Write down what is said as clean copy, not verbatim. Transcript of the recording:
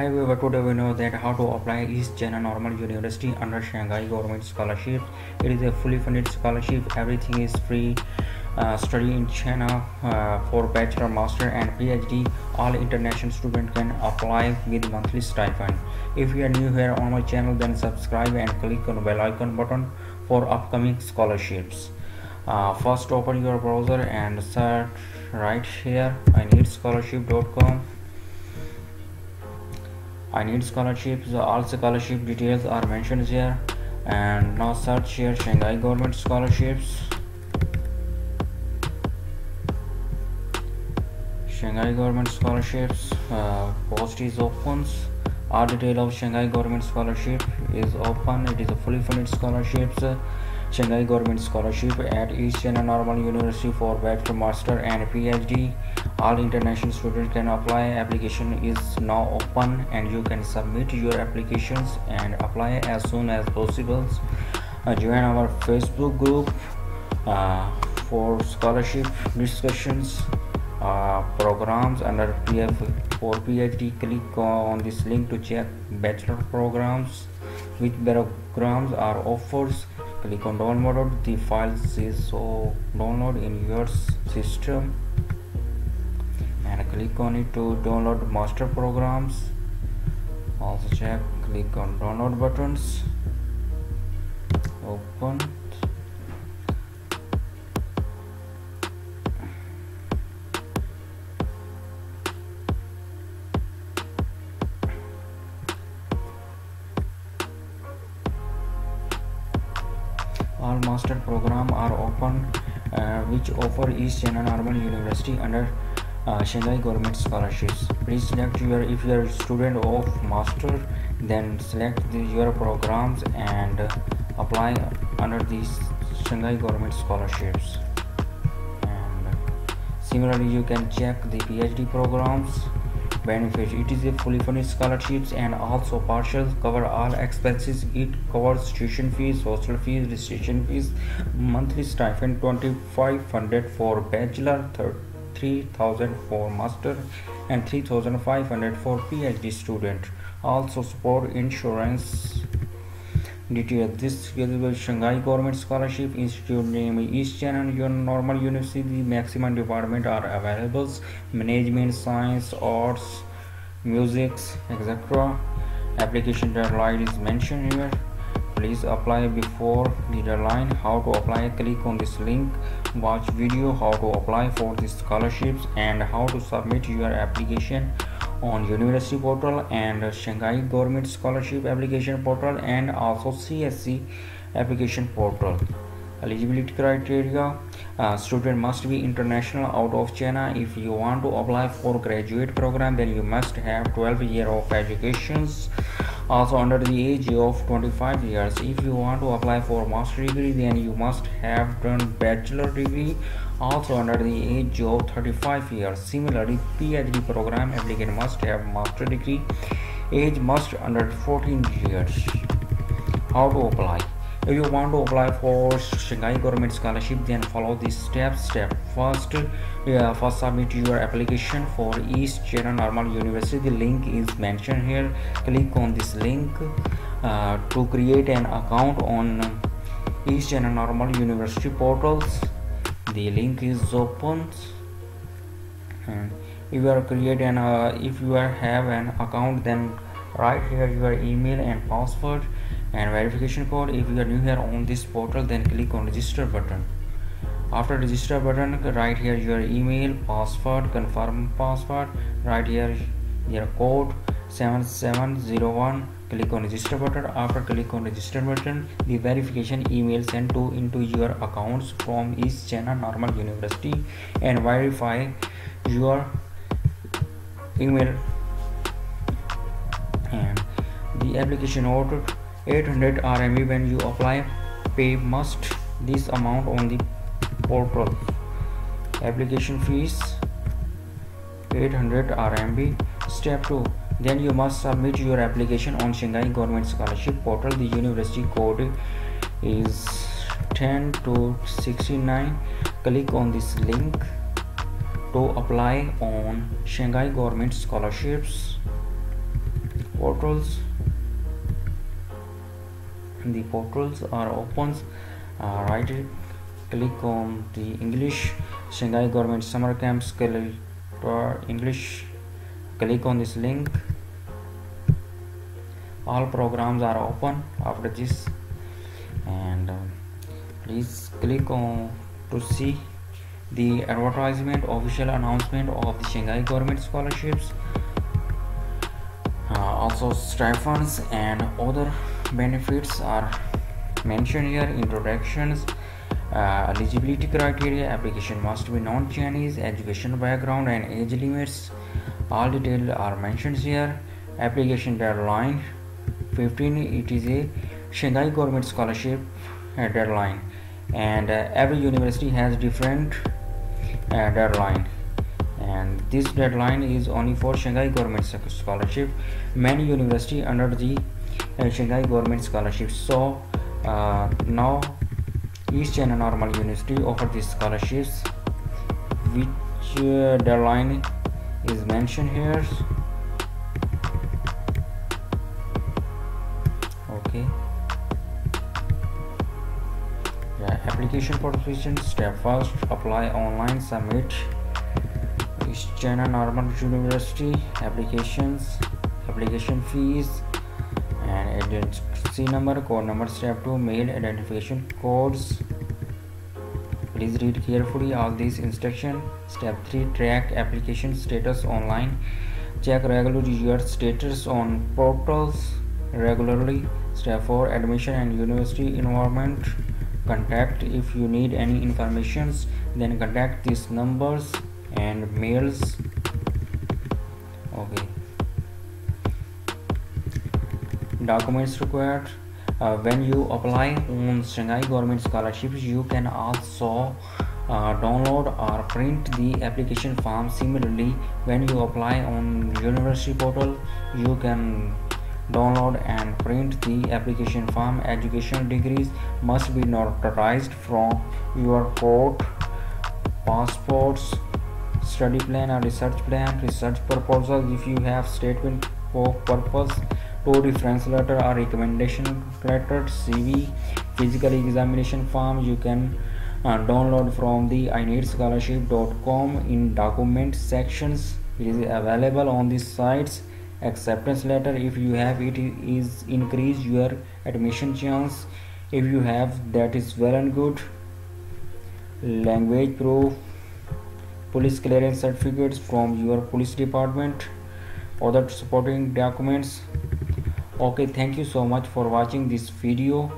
Hi everyone, today we know that how to apply East China Normal University under Shanghai Government Scholarship. It is a fully funded scholarship. Everything is free. Study in China for bachelor, master and PhD. All international students can apply with monthly stipend. If you are new here on my channel, then subscribe and click on the bell icon button for upcoming scholarships. First open your browser and search right here ineedscholarship.com. I need scholarships. All scholarship details are mentioned here. And now search here Shanghai Government Scholarships. Shanghai Government Scholarships. Post is opens. All detail of Shanghai Government Scholarship is open. It is a fully funded scholarships. Shanghai Government Scholarship at East China Normal University for Bachelor, Master and PhD. All international students can apply. Application is now open and you can submit your applications and apply as soon as possible. Join our Facebook group for scholarship discussions, programs under for PhD. Click on this link to check bachelor programs. Which programs are offers. Click on download the files is so download in your system and click on it to download master programs. Also check, click on download buttons, open. All master program are open which offer East China Normal University under Shanghai Government Scholarships. Please select if you are a student of master, then select your programs and apply under these Shanghai Government Scholarships. And similarly, you can check the PhD programs benefits. It is a fully funded scholarships and also partial cover all expenses. It covers tuition fees, hostel fees, registration fees, monthly stipend 2,500 for bachelor, 3,000 for master and 3,500 for PhD student. Also support insurance detail. This eligible Shanghai Government Scholarship Institute name East China Normal University. The maximum department are available: management, science, arts, music, etc. Application deadline is mentioned here. Please apply before the deadline. How to apply? Click on this link. Watch video how to apply for these scholarships and how to submit your application on University portal and Shanghai Government Scholarship application portal and also CSC application portal. Eligibility criteria: student must be international out of China. If you want to apply for graduate program, then you must have 12 years of education, also under the age of 25 years. If you want to apply for master degree, then you must have done bachelor degree, also under the age of 35 years. Similarly, PhD program applicant must have master degree, age must under 14 years. How to apply? If you want to apply for Shanghai Government Scholarship, then follow these steps. Step first, submit your application for East China Normal University. The link is mentioned here. Click on this link to create an account on East China Normal University portals. The link is open. And if you are if you have an account, then write here your email and password and verification code. If you are new here on this portal, then click on register button. After register button, write here your email, password, confirm password, write here your code 7701. Click on register button. After click on register button, the verification email sent into your accounts from East China Normal University and verify your email. And the application order 800 RMB. When you apply, pay must this amount on the portal. Application fees 800 RMB. Step 2. Then you must submit your application on Shanghai Government Scholarship portal. The university code is 10 to 69. Click on this link to apply on Shanghai Government Scholarships. portals. The portals are open. Right click on the English Shanghai Government Summer Camps English. Click on this link. All programs are open after this, and please click on to see the advertisement official announcement of the Shanghai Government scholarships. Also stipends and other benefits are mentioned here. Introductions, eligibility criteria, application must be non-Chinese, education background and age limits, all details are mentioned here. Application deadline 15. It is a Shanghai Government scholarship deadline, and every university has different deadline, and this deadline is only for Shanghai Government scholarship. Many university under the Shanghai Government scholarship. So now East China Normal University offer these scholarships, which deadline is mentioned here. Okay. Application procedure. Step first, apply online, submit East China Normal University applications, application fees and identity number, code number. Step 2, mail identification codes. Please read carefully all these instructions. Step 3, track application status online. Check regularly your status on portals regularly. Step 4, admission and university enrollment. Contact if you need any informations, then contact these numbers and mails. Okay. Documents required. When you apply on Shanghai Government scholarships, you can also download or print the application form. Similarly, when you apply on university portal, you can download and print the application form. Educational degrees must be notarized from your court, passports, study plan or research plan, research proposal. If you have statement of purpose, 2 reference letter or recommendation letter, CV, physical examination form, you can download from the ineedscholarship.com in document sections. It is available on these sites. Acceptance letter, if you have it, is increase your admission chance. If you have, that is well and good. Language proof, police clearance certificates from your police department, other supporting documents. Okay, thank you so much for watching this video.